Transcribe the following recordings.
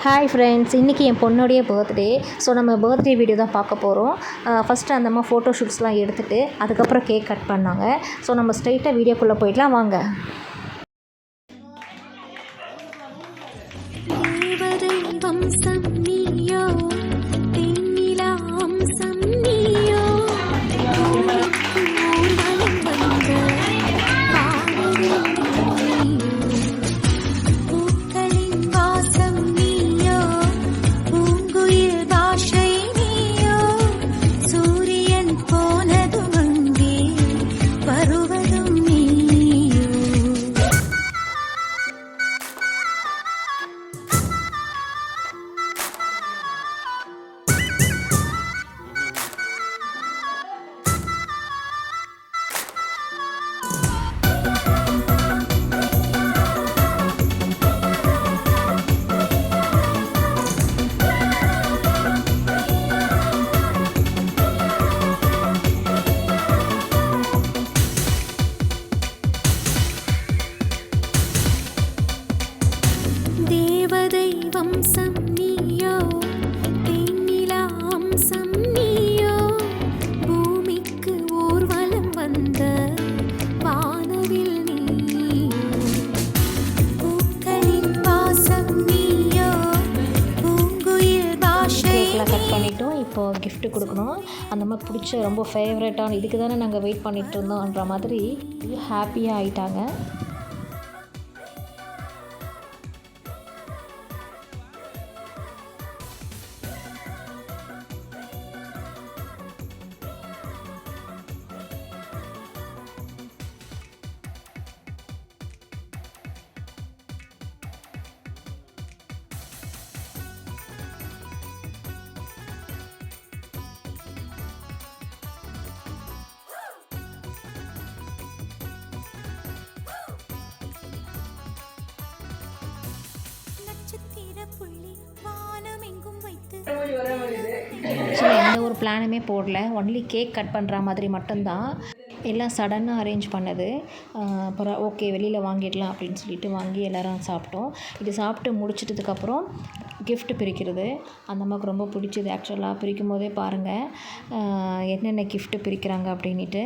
Hi friends, இன்றைக்கி என் பொண்ணுடைய birthday. So நம்ம பர்த்டே வீடியோ தான் பார்க்க போகிறோம். ஃபஸ்ட்டு அந்த மாதிரி ஃபோட்டோ ஷூட்ஸ்லாம் எடுத்துகிட்டு அதுக்கப்புறம் கேக் கட் பண்ணாங்க. ஸோ நம்ம ஸ்ட்ரைட்டாக வீடியோக்குள்ளே போயிடலாம் வாங்க. கட் பண்ணிவிட்டோம். இப்போது கிஃப்ட்டு கொடுக்கணும். அந்த மாதிரி பிடிச்ச ரொம்ப ஃபேவரட்டான இதுக்கு தானே நாங்கள் வெயிட் பண்ணிகிட்டு இருந்தோன்ற மாதிரி ஹாப்பியாக ஆகிட்டாங்க. எந்த ஒரு பிளானுமே போடல, ஒன்லி கேக் கட் பண்ணுற மாதிரி மட்டும்தான். எல்லாம் சடனாக அரேஞ்ச் பண்ணது. அப்புறம் ஓகே வெளியில் வாங்கிடலாம் அப்படின்னு சொல்லிட்டு வாங்கி எல்லோரும் சாப்பிட்டோம். இது சாப்பிட்டு முடிச்சிட்டதுக்கப்புறம் கிஃப்ட்டு பிரிக்கிறது அந்த அம்மாவுக்கு ரொம்ப பிடிச்சது. ஆக்சுவலாக பிரிக்கும் போதே பாருங்கள் என்னென்ன கிஃப்ட்டு பிரிக்கிறாங்க அப்படின்ட்டு.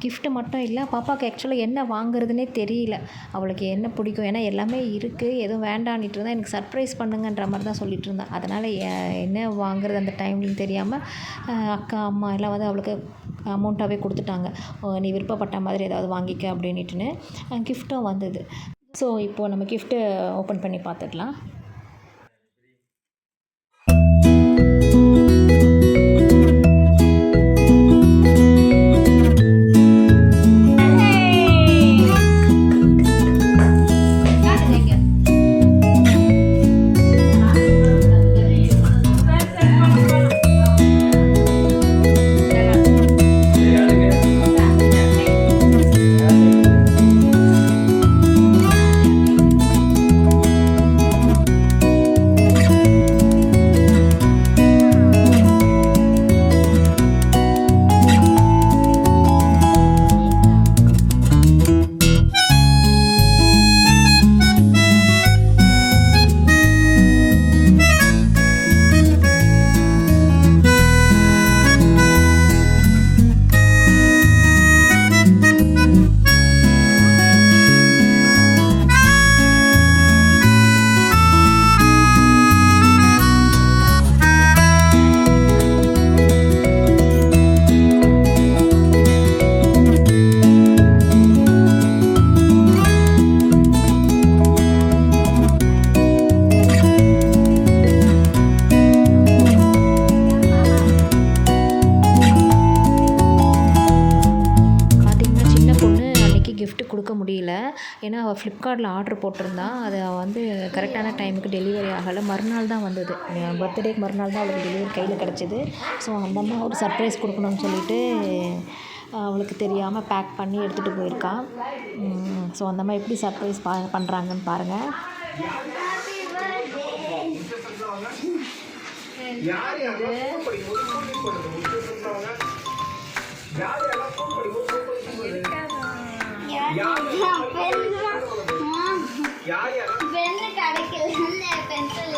கிஃப்ட்டு மட்டும் இல்லை, பாப்பாவுக்கு ஆக்சுவலாக என்ன வாங்குறதுனே தெரியல. அவளுக்கு என்ன பிடிக்கும், ஏன்னா எல்லாமே இருக்குது, எதுவும் வேண்டான்ட்டு இருந்தால் எனக்கு சர்ப்ரைஸ் பண்ணுங்கன்ற மாதிரி தான் சொல்லிகிட்டு இருந்தேன். அதனால் என்ன வாங்குறது அந்த டைம்லையும் தெரியாமல் அக்கா அம்மா எல்லாம் வந்து அவளுக்கு அமௌண்ட்டாகவே கொடுத்துட்டாங்க. நீ விருப்பப்பட்ட மாதிரி ஏதாவது வாங்கிக்க அப்படின்ட்டுன்னு கிஃப்ட்டும் வந்தது. ஸோ இப்போது நம்ம கிஃப்ட்டு ஓப்பன் பண்ணி பார்த்துடலாம். கொடுக்க முடியல, ஏன்னா அவள் ஃப்ளிப்கார்ட்டில் ஆர்டர் போட்டிருந்தா. அது வந்து கரெக்டான டைமுக்கு டெலிவரி ஆகலை. மறுநாள் தான் வந்தது. பர்த்டேக்கு மறுநாள் தான் அவளுக்கு டெலிவரி கையில் கிடச்சிது. ஸோ அந்த அம்மா ஒரு சர்ப்ரைஸ் கொடுக்கணும்னு சொல்லிட்டு அவளுக்கு தெரியாமல் பேக் பண்ணி எடுத்துகிட்டு போயிருக்கா. ஸோ அந்த மாதிரி எப்படி சர்ப்ரைஸ் பண்ணுறாங்கன்னு பாருங்கள். பென் கிடைக்கல பென்சில்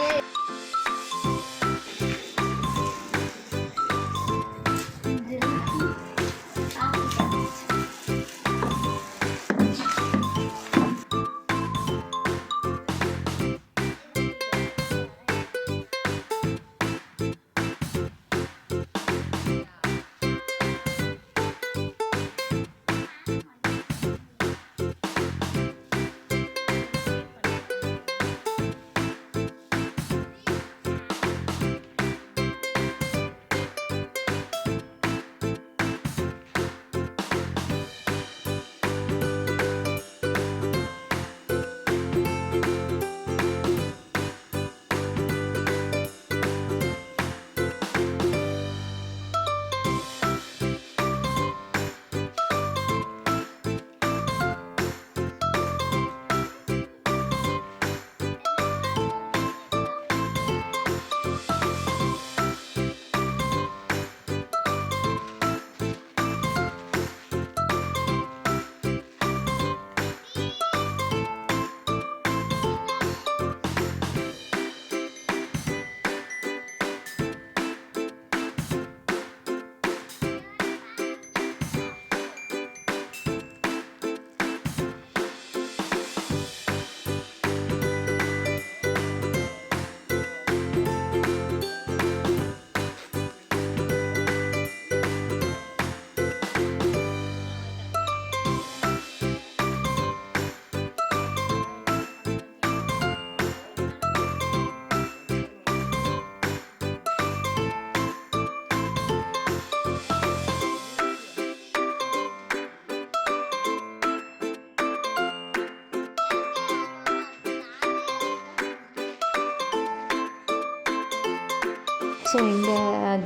ஸோ இந்த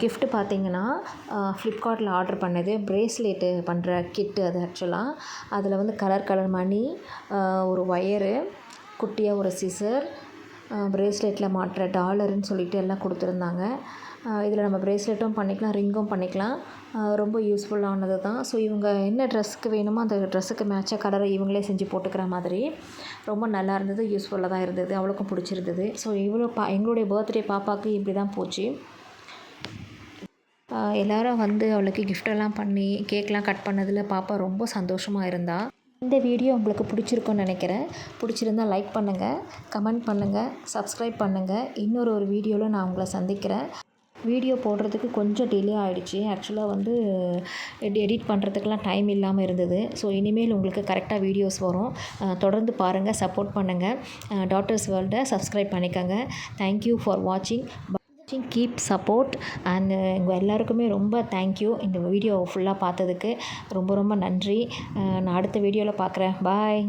கிஃப்ட்டு பார்த்திங்கன்னா ஃப்ளிப்கார்ட்டில் ஆர்டர் பண்ணது ப்ரேஸ்லெட்டு பண்ணுற கிட்டு அது ஆக்சுவலாக. அதில் வந்து கலர் கலர் மணி, ஒரு ஒயரு, குட்டியாக ஒரு சிசர், ப்ரேஸ்லெட்டில் மாட்டுற டாலருன்னு சொல்லிட்டு எல்லாம் கொடுத்துருந்தாங்க. இதில் நம்ம ப்ரேஸ்லெட்டும் பண்ணிக்கலாம், ரிங்கும் பண்ணிக்கலாம். ரொம்ப யூஸ்ஃபுல்லானது தான். ஸோ இவங்க என்ன ட்ரெஸ்ஸுக்கு வேணுமோ அந்த ட்ரெஸ்ஸுக்கு மேட்சாக கலரை இவங்களே செஞ்சு போட்டுக்கிற மாதிரி ரொம்ப நல்லா இருந்தது, யூஸ்ஃபுல்லாக தான் இருந்தது, அவளுக்கும் பிடிச்சிருந்தது. ஸோ எங்களுடைய பர்த்டே பாப்பாவுக்கு இப்படி தான் போச்சு. எல்லோரும் வந்து அவளுக்கு கிஃப்டெல்லாம் பண்ணி கேக்லாம் கட் பண்ணதில் பாப்பா ரொம்ப சந்தோஷமாக இருந்தா. இந்த வீடியோ உங்களுக்கு பிடிச்சிருக்குன்னு நினைக்கிறேன். பிடிச்சிருந்தால் லைக் பண்ணுங்கள், கமெண்ட் பண்ணுங்கள், சப்ஸ்கிரைப் பண்ணுங்கள். இன்னொரு வீடியோவில் நான் உங்களை சந்திக்கிறேன். வீடியோ போடுறதுக்கு கொஞ்சம் டிலே ஆகிடுச்சு. ஆக்சுவலாக வந்து எடிட் பண்ணுறதுக்கெலாம் டைம் இல்லாமல் இருந்தது. ஸோ இனிமேல் உங்களுக்கு கரெக்டாக வீடியோஸ் வரும். தொடர்ந்து பாருங்கள், சப்போர்ட் பண்ணுங்கள். டாட்டர்ஸ் வேர்ல்டை சப்ஸ்கிரைப் பண்ணிக்கோங்க. தேங்க்யூ ஃபார் வாட்சிங். கீப் சப்போர்ட் அண்ட் உங்கள் எல்லாருக்குமே ரொம்ப தேங்க்யூ. இந்த வீடியோ ஃபுல்லாக பார்த்ததுக்கு ரொம்ப ரொம்ப நன்றி. நான் அடுத்த வீடியோவில் பார்க்குறேன். பாய்.